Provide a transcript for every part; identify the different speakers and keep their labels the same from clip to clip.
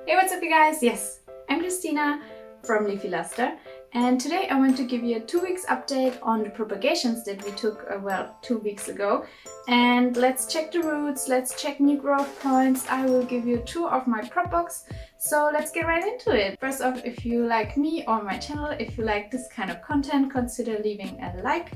Speaker 1: Hey, what's up you guys? Yes, I'm Kristina from Leafy Luster, and today I want to give you a 2 weeks update on the propagations that we took, 2 weeks ago. And let's check the roots, let's check new growth points. I will give you a tour of my prop box, so let's get right into it. First off, if you like me or my channel, if you like this kind of content, consider leaving a like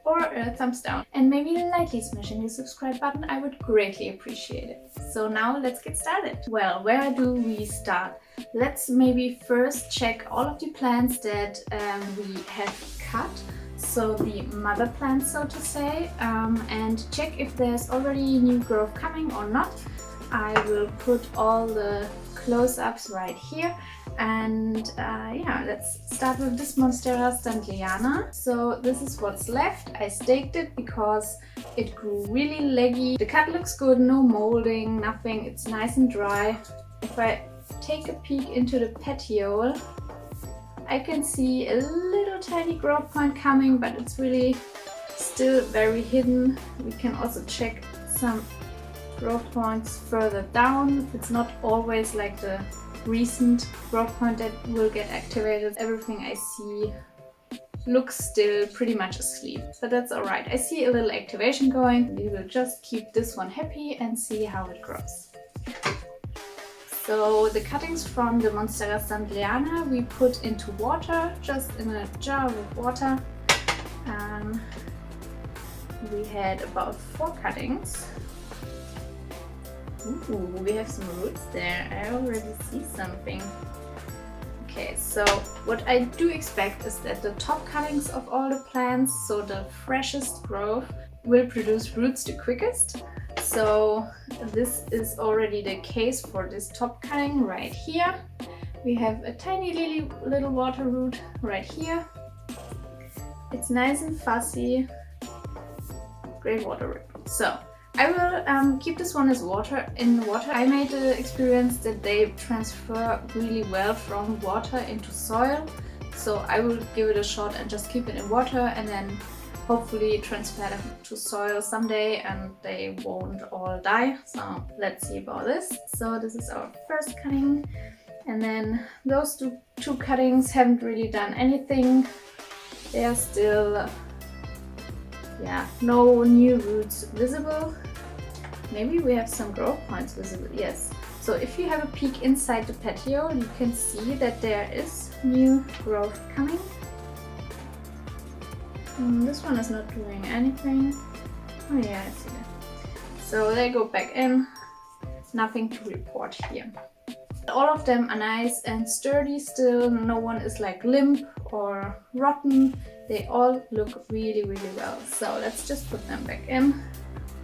Speaker 1: or a thumbs down, and maybe lightly smashing the subscribe button. I would greatly appreciate it. So now let's get started. Well, where do we start? Let's maybe first check all of the plants that we have cut, so the mother plants, so to say, and check if there's already new growth coming or not. I will put all the close-ups right here. And yeah, let's start with this Monsteras dandeliana. So this is what's left. I staked it because it grew really leggy. The cut looks good, no molding, nothing. It's nice and dry. If I take a peek into the petiole, I can see a little tiny growth point coming, but it's really still very hidden. We can also check some growth points further down. It's not always like the recent growth point that will get activated. Everything I see looks still pretty much asleep, but that's alright. I see a little activation going. We will just keep this one happy and see how it grows. So the cuttings from the Monsteras dandeliana we put into water, just in a jar with water. We had about 4 cuttings. Ooh, we have some roots there. I already see something. Okay, so what I do expect is that the top cuttings of all the plants, so the freshest growth, will produce roots the quickest. So this is already the case for this top cutting right here. We have a tiny little water root right here. It's nice and fuzzy. Great water root. So I will keep this one as water. I made the experience that they transfer really well from water into soil. So I will give it a shot and just keep it in water, and then hopefully transfer them to soil someday and they won't all die. So let's see about this. So this is our first cutting, and then those two cuttings haven't really done anything. They are still, yeah, no new roots visible. Maybe we have some growth points visible, yes. So if you have a peek inside the petiole, you can see that there is new growth coming. This one is not doing anything. Oh yeah, I see that. So they go back in. Nothing to report here. All of them are nice and sturdy still. No one is like limp or rotten. They all look really well. So let's just put them back in.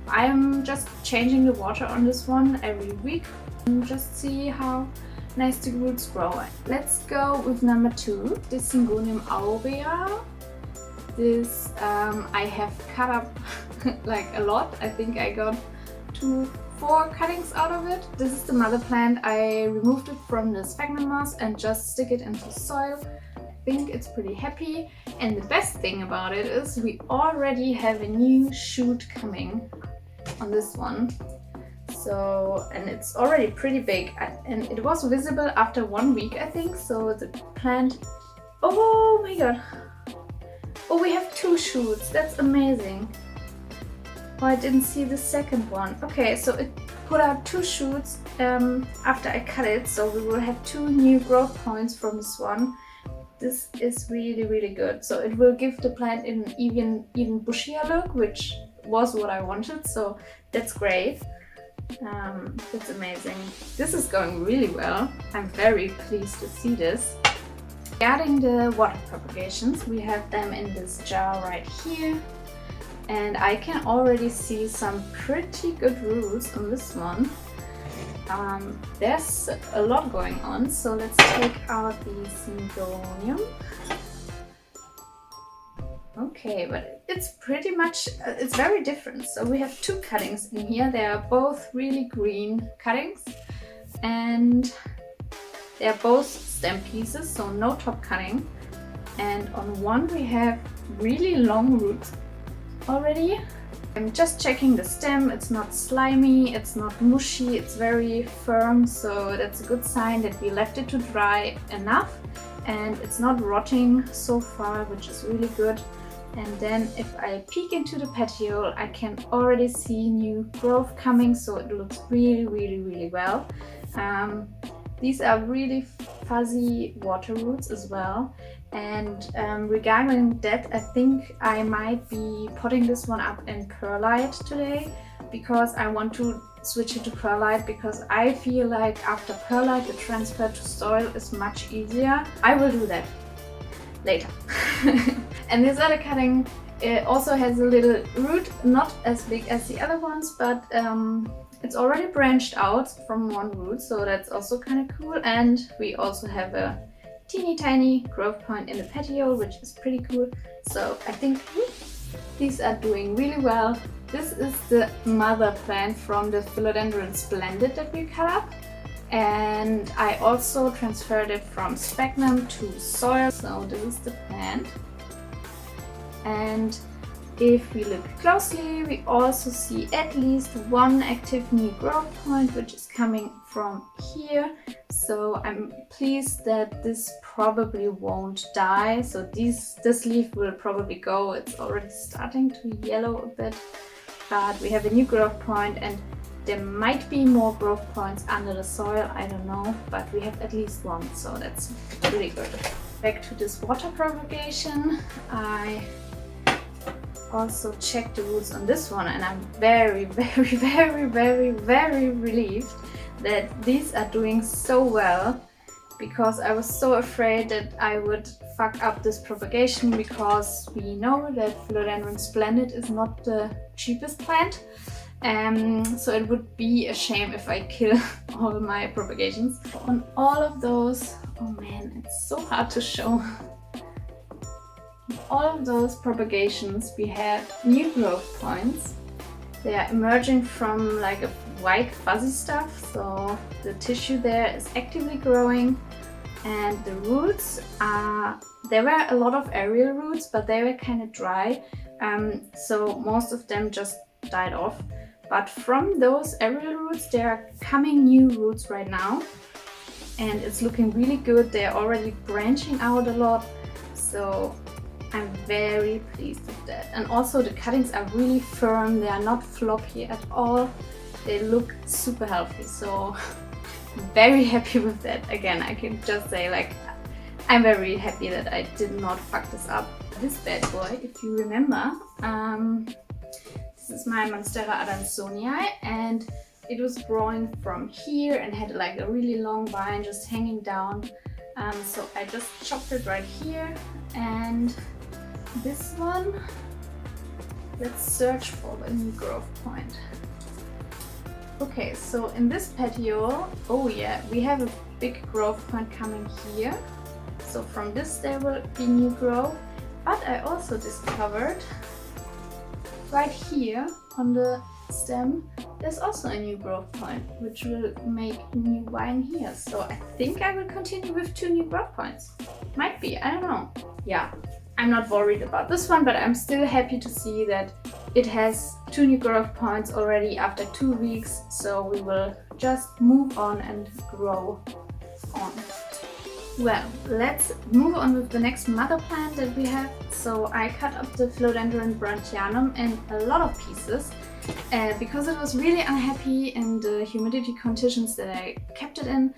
Speaker 1: I'm just changing the water on this one every week and just see how nice the roots grow. Let's go with number 2, the Syngonium aurea. This I have cut up like a lot. I think I got 4 cuttings out of it. This is the mother plant. I removed it from the sphagnum moss and just stick it into soil. I think it's pretty happy, and the best thing about it is we already have a new shoot coming on this one. So, and it's already pretty big, and it was visible after 1 week, I think. So the plant, oh my god, oh, we have 2 shoots. That's amazing. Oh, I didn't see the second one. Okay, so it put out 2 shoots after I cut it, so we will have 2 new growth points from this one. This is really good. So it will give the plant an even bushier look, which was what I wanted. So that's great. That's amazing. This is going really well. I'm very pleased to see this. Regarding the water propagations, we have them in this jar right here. And I can already see some pretty good roots on this one. There's a lot going on, so let's take out the Syngonium. Okay, but it's pretty much, it's very different. So we have 2 cuttings in here. They are both really green cuttings, and they are both stem pieces, so no top cutting. And on one we have really long roots already, I'm just checking the stem. It's not slimy, it's not mushy, it's very firm, so that's a good sign that we left it to dry enough, and it's not rotting so far, which is really good. And then if I peek into the petiole, I can already see new growth coming, so it looks really well. These are really fuzzy water roots as well. And regarding that, I think I might be potting this one up in perlite today, because I want to switch it to perlite, because I feel like after perlite the transfer to soil is much easier. I will do that later. And this other cutting also has a little root, not as big as the other ones, but it's already branched out from one root, so that's also kind of cool. And we also have a teeny tiny growth point in the petiole, which is pretty cool. So I think these are doing really well. This is the mother plant from the Philodendron Splendid that we cut up. And I also transferred it from sphagnum to soil. So this is the plant. And if we look closely, we also see at least one active new growth point, which is coming from here. So I'm pleased that this probably won't die. So this leaf will probably go. It's already starting to yellow a bit, but we have a new growth point, and there might be more growth points under the soil, I don't know, but we have at least one, so that's really good. Back to this water propagation, I also checked the roots on this one, and I'm very relieved that these are doing so well, because I was so afraid that I would fuck up this propagation, because we know that Philodendron Splendid is not the cheapest plant. So it would be a shame if I kill all my propagations. On all of those, oh man, it's so hard to show. All of those propagations, we have new growth points. They are emerging from like a white fuzzy stuff, so the tissue there is actively growing. And the roots are, there were a lot of aerial roots, but they were kind of dry, so most of them just died off. But from those aerial roots, there are coming new roots right now, and it's looking really good. They're already branching out a lot, so I'm very pleased with that. And also the cuttings are really firm. They are not floppy at all. They look super healthy, so I'm very happy with that. Again, I can just say, like, I'm very happy that I did not fuck this up. This bad boy, if you remember, this is my Monstera Adansonii, and it was growing from here and had like a really long vine just hanging down. So I just chopped it right here. And this one, let's search for a new growth point. Okay, so in this petiole, oh yeah, we have a big growth point coming here. So from this there will be new growth. But I also discovered right here on the stem, there's also a new growth point, which will make new vine here. So I think I will continue with 2 new growth points. Might be, I don't know. Yeah, I'm not worried about this one, but I'm still happy to see that it has 2 new growth points already after 2 weeks. So we will just move on and grow on. Well, let's move on with the next mother plant that we have. So I cut up the Philodendron Brandtianum in a lot of pieces because it was really unhappy in the humidity conditions that I kept it in.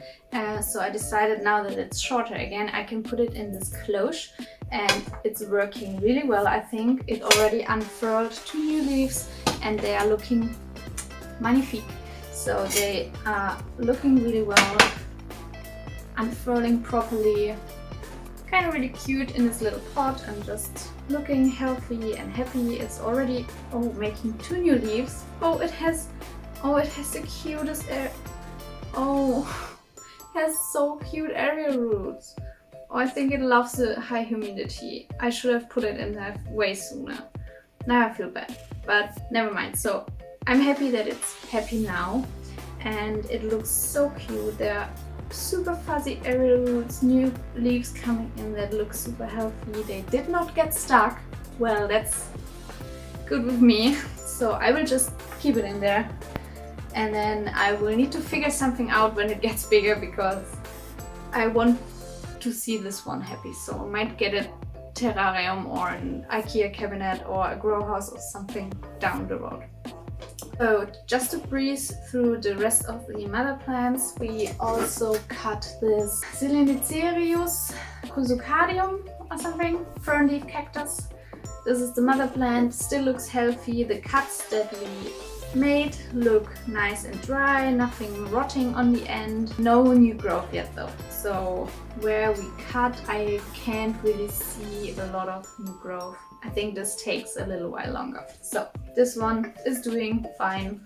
Speaker 1: So I decided now that it's shorter again, I can put it in this cloche, and it's working really well. I think it already unfurled 2 new leaves and they are looking magnifique. So they are looking really well, unfurling properly, kind of really cute in this little pot and just looking healthy and happy. It's already making 2 new leaves. It has the cutest it has so cute aerial roots. I think it loves the high humidity. I should have put it in there way sooner. Now I feel bad, but never mind. So I'm happy that it's happy now, and it looks so cute. There super fuzzy aerial roots, new leaves coming in that look super healthy. They did not get stuck. Well, that's good with me. So I will just keep it in there, and then I will need to figure something out when it gets bigger, because I want to see this one happy. So I might get a terrarium or an IKEA cabinet or a grow house or something down the road. So just to breeze through the rest of the mother plants, we also cut this Silenicerius cruzucadium or something, fernleaf cactus. This is the mother plant, still looks healthy. The cuts that we made look nice and dry, nothing rotting on the end. No new growth yet though. So where we cut, I can't really see a lot of new growth. I think this takes a little while longer. So this one is doing fine.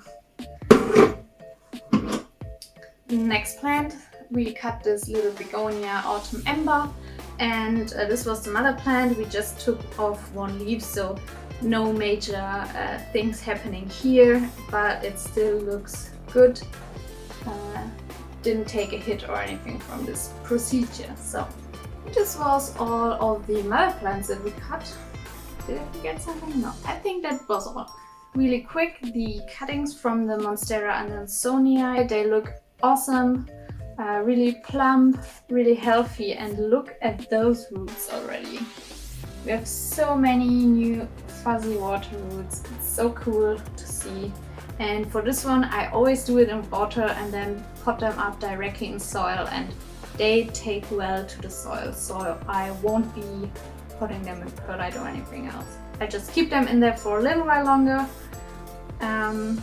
Speaker 1: Next plant, we cut this little Begonia autumn ember, and this was the mother plant. We just took off one leaf, so no major things happening here, but it still looks good. Didn't take a hit or anything from this procedure. So this was all of the mother plants that we cut. Did I forget something? No, I think that was all. Really quick, the cuttings from the Monstera and the Sonia, they look awesome, really plump, really healthy, and look at those roots already. We have so many new fuzzy water roots. It's so cool to see. And for this one, I always do it in water and then pot them up directly in soil, and they take well to the soil. So I won't be putting them in perlite or anything else. I just keep them in there for a little while longer,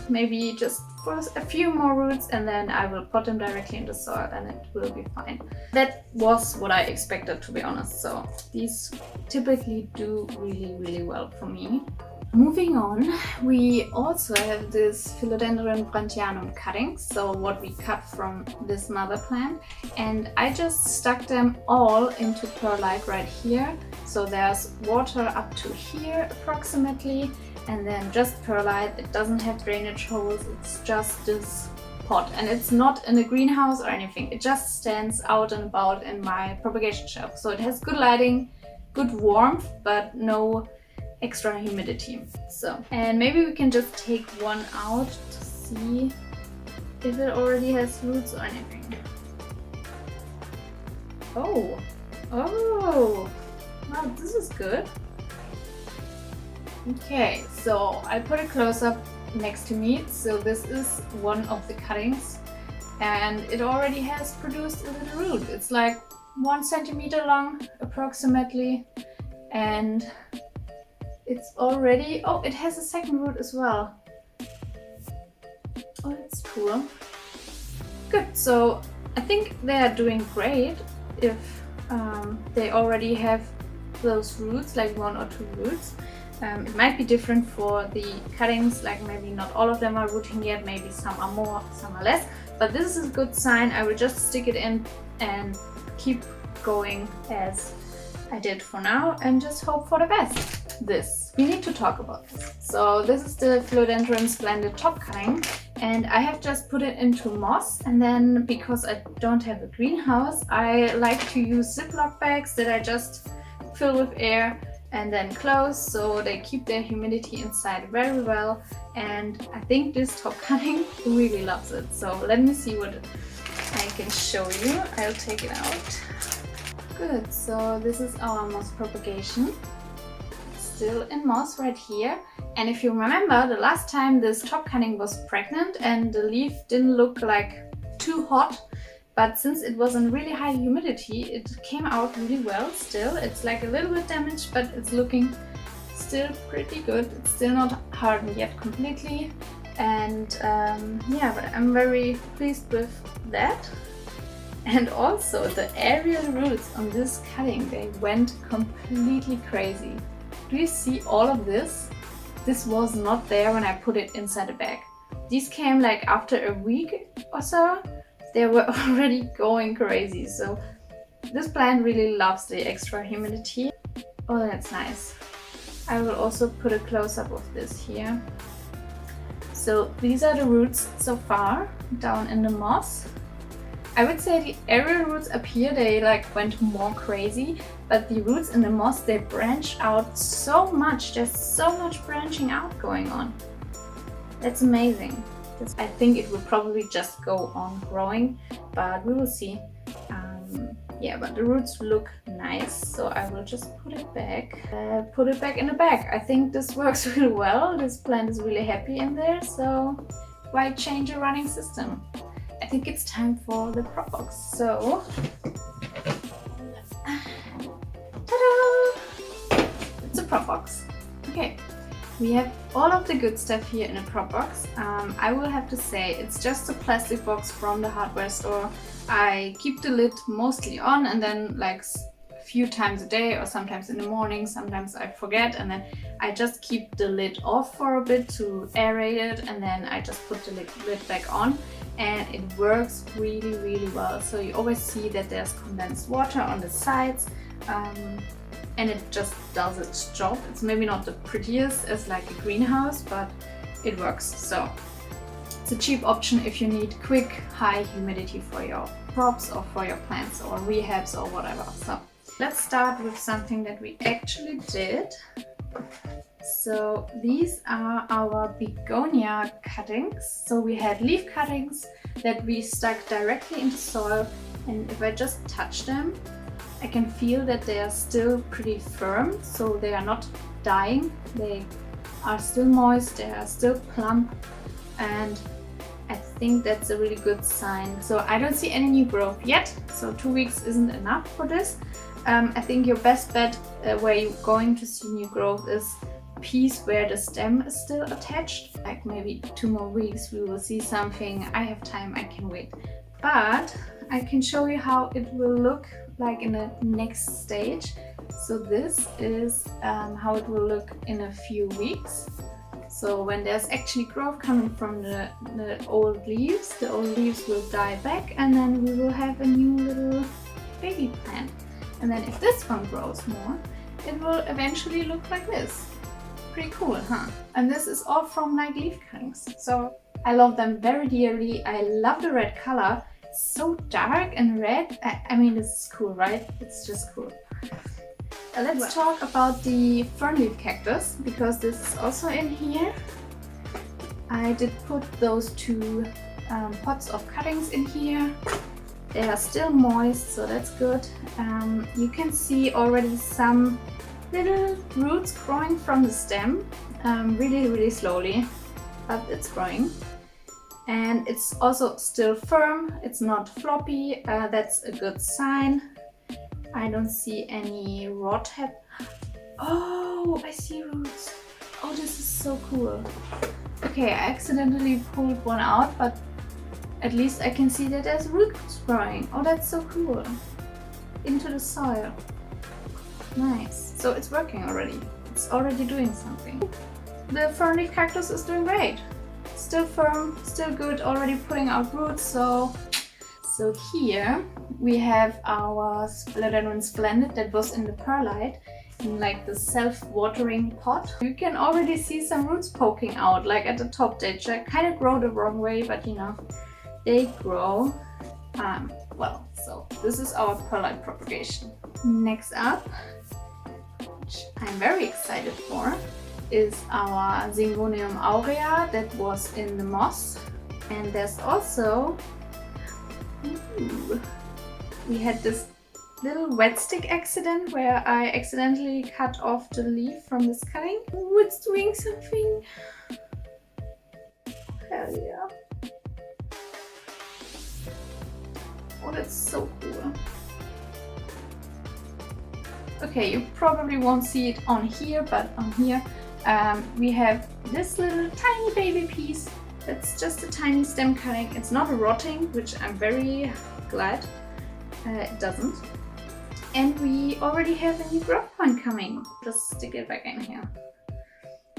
Speaker 1: maybe just for a few more roots, and then I will put them directly in the soil and it will be fine. That was what I expected, to be honest. So these typically do really well for me. Moving on, we also have this Philodendron branchianum cuttings, so what we cut from this mother plant, and I just stuck them all into perlite right here. So there's water up to here approximately, and then just perlite. It doesn't have drainage holes, it's just this pot, and it's not in a greenhouse or anything. It just stands out and about in my propagation shelf. So it has good lighting, good warmth, but no extra humidity. So, and maybe we can just take one out to see if it already has roots or anything. Oh, wow, this is good. Okay, so I put a close-up next to me. So this is one of the cuttings, and it already has produced a little root. It's like 1 centimeter long approximately, and it's already, oh, it has a second root as well. Oh, that's cool. Good, so I think they are doing great if they already have those roots, like 1 or 2 roots. It might be different for the cuttings, like maybe not all of them are rooting yet, maybe some are more, some are less, but this is a good sign. I will just stick it in and keep going as I did for now and just hope for the best. This, we need to talk about this. So this is the Philodendron Splendid top cutting, and I have just put it into moss, and then because I don't have a greenhouse, I like to use Ziploc bags that I just fill with air and then close, so they keep their humidity inside very well. And I think this top cutting really loves it. So let me see what I can show you. I'll take it out. Good, so this is our moss propagation. Still in moss right here. And if you remember, the last time this top cutting was pregnant and the leaf didn't look like too hot, but since it was in really high humidity, it came out really well still. It's like a little bit damaged, but it's looking still pretty good. It's still not hardened yet completely. And yeah, but I'm very pleased with that. And also the aerial roots on this cutting, they went completely crazy. Do you see all of this? This was not there when I put it inside a bag. These came like after a week or so. They were already going crazy. So this plant really loves the extra humidity. Oh, that's nice. I will also put a close-up of this here. So these are the roots so far down in the moss. I would say the aerial roots up here, they like went more crazy, but the roots in the moss, they branch out so much. There's so much branching out going on. That's amazing. I think it will probably just go on growing, but we will see. Yeah, but the roots look nice, so I will just put it back in the bag. I think this works really well. This plant is really happy in there, so why change a running system? I think it's time for the prop box. So, ta-da! It's a prop box. Okay, we have all of the good stuff here in a prop box. I will have to say it's just a plastic box from the hardware store. I keep the lid mostly on, and then like a few times a day or sometimes in the morning, sometimes I forget, and then I just keep the lid off for a bit to aerate it, and then I just put the lid back on, and it works really, really well. So you always see that there's condensed water on the sides, and it just does its job. It's maybe not the prettiest as like a greenhouse, but it works. So it's a cheap option if you need quick, high humidity for your crops or for your plants or rehabs or whatever. So let's start with something that we actually did. So these are our begonia cuttings. So we had leaf cuttings that we stuck directly into soil, and if I just touch them, I can feel that they are still pretty firm, so they are not dying. They are still moist, they are still plump, and I think that's a really good sign. So I don't see any new growth yet, so 2 weeks isn't enough for this. I think your best bet where you're going to see new growth is piece where the stem is still attached. Like maybe 2 more weeks we will see something. I have time, I can wait. But I can show you how it will look like in the next stage. So this is how it will look in a few weeks. So when there's actually growth coming from the old leaves will die back, and then we will have a new little baby plant. And then if this one grows more, it will eventually look like this. Pretty cool, huh? And this is all from like leaf cuttings. So I love them very dearly. I love the red color. It's so dark and red. I mean, this is cool, right? It's just cool. Let's talk about the Fernleaf cactus, because this is also in here. I did put those 2 pots of cuttings in here. They are still moist, so that's good. You can see already some little roots growing from the stem, really, really slowly, but it's growing. And it's also still firm, it's not floppy, that's a good sign. I don't see any rot Oh, I see roots. Oh, this is so cool. Okay, I accidentally pulled one out, but at least I can see that there's roots growing. Oh, that's so cool. Into the soil. Nice. So it's working already. It's already doing something. The Fernleaf cactus is doing great. Still firm, still good, already putting out roots. So here we have our Philodendron splendid that was in the perlite, in like the self-watering pot. You can already see some roots poking out, like at the top. They kind of grow the wrong way, but you know, they grow well. So this is our perlite propagation. Next up, which I'm very excited for, is our Syngonium aurea that was in the moss. And there's also, we had this little wet stick accident where I accidentally cut off the leaf from this cutting. Oh, it's doing something. Hell yeah. Oh, that's so cool. Okay, you probably won't see it on here, but on here we have this little tiny baby piece. It's just a tiny stem cutting. It's not rotting, which I'm very glad it doesn't. And we already have a new growth point coming. Just stick it back in here.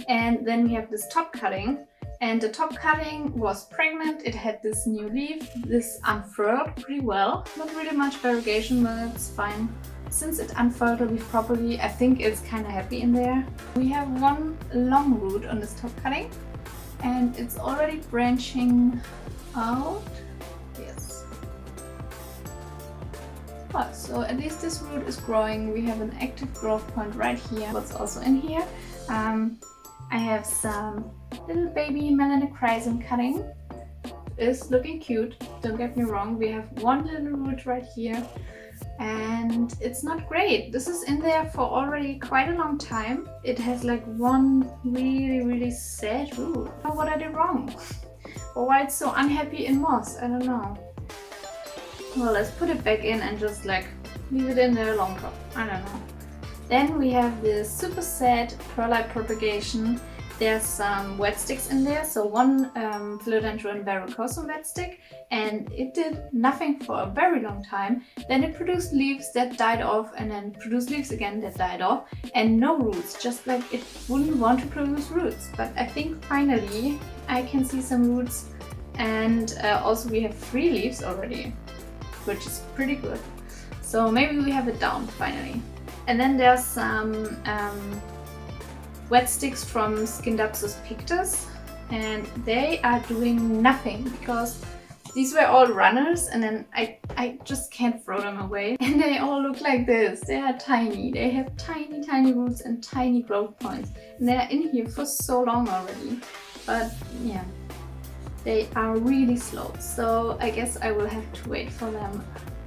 Speaker 1: And then we have this top cutting. And the top cutting was pregnant. It had this new leaf. This unfurled pretty well. Not really much variegation, but it's fine. Since it unfurled the leaf properly, I think it's kind of happy in there. We have one long root on this top cutting. And it's already branching out. Yes. Well, so at least this root is growing. We have an active growth point right here. What's also in here. I have some little baby melanochrysum cutting. It's looking cute, don't get me wrong. We have one little root right here and it's not great. This is in there for already quite a long time. It has like one really sad root. Oh, what I did wrong? Or why it's so unhappy in moss, I don't know. Well, let's put it back in and just like leave it in there longer. I don't know. Then we have this super sad perlite propagation. There's some wet sticks in there, so one Philodendron verrucosum wet stick, and it did nothing for a very long time. Then it produced leaves that died off, and then produced leaves again that died off, and no roots, just like it wouldn't want to produce roots. But I think finally I can see some roots, and also we have 3 leaves already, which is pretty good. So maybe we have it down finally. And then there's some wet sticks from Syngonium pictus, and they are doing nothing because these were all runners, and then I just can't throw them away. And they all look like this. They are tiny. They have tiny roots and tiny growth points. And they are in here for so long already. But yeah, they are really slow. So I guess I will have to wait for them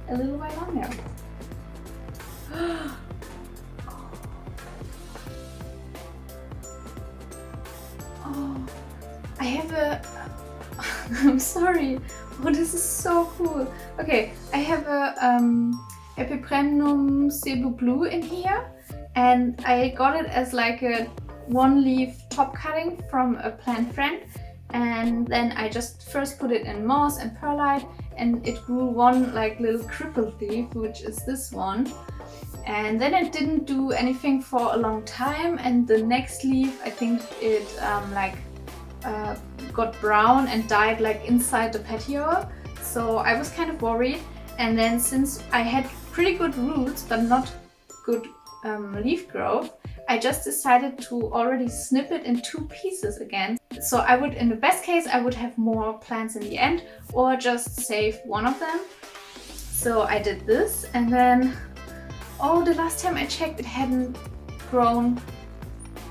Speaker 1: a little while longer. Oh, I have a... I'm sorry. Oh, this is so cool. Okay, I have a Epipremnum cebu blue in here, and I got it as like a 1-leaf top cutting from a plant friend, and then I just first put it in moss and perlite, and it grew one like little crippled leaf, which is this one. And then it didn't do anything for a long time, and the next leaf, I think it got brown and died like inside the petiole. So I was kind of worried, and then since I had pretty good roots but not good leaf growth, I just decided to already snip it in 2 pieces again. So I would, in the best case, I would have more plants in the end, or just save one of them. So I did this, and then oh, the last time I checked, it hadn't grown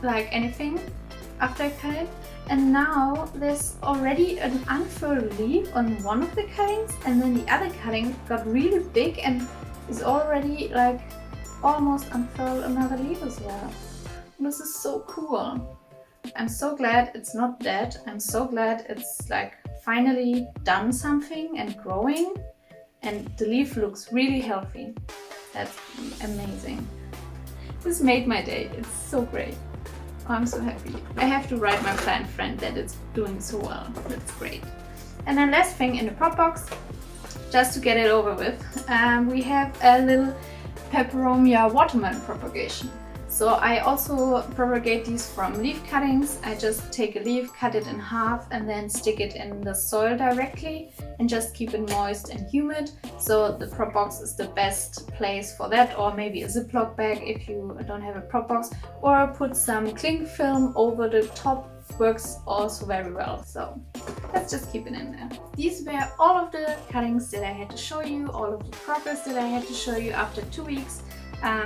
Speaker 1: like anything after I cut it. And now there's already an unfurled leaf on one of the cuttings, and then the other cutting got really big and is already like almost unfurled another leaf as well. This is so cool. I'm so glad it's not dead. I'm so glad it's like finally done something and growing, and the leaf looks really healthy. That's amazing. This made my day. It's so great. Oh, I'm so happy. I have to write my plant friend that it's doing so well. That's great. And then last thing in the prop box, just to get it over with, we have a little peperomia watermelon propagation. So I also propagate these from leaf cuttings. I just take a leaf, cut it in half, and then stick it in the soil directly and just keep it moist and humid. So the prop box is the best place for that, or maybe a Ziploc bag if you don't have a prop box, or put some cling film over the top, works also very well. So let's just keep it in there. These were all of the cuttings that I had to show you, all of the progress that I had to show you after 2 weeks.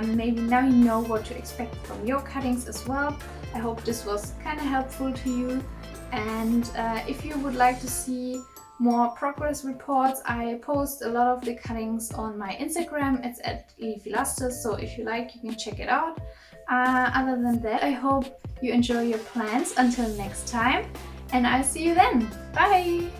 Speaker 1: Maybe now you know what to expect from your cuttings as well. I hope this was kind of helpful to you, and if you would like to see more progress reports, I post a lot of the cuttings on my Instagram. It's at leafylustus, so if you like, you can check it out. Other than that, I hope you enjoy your plants until next time, and I'll see you then. Bye!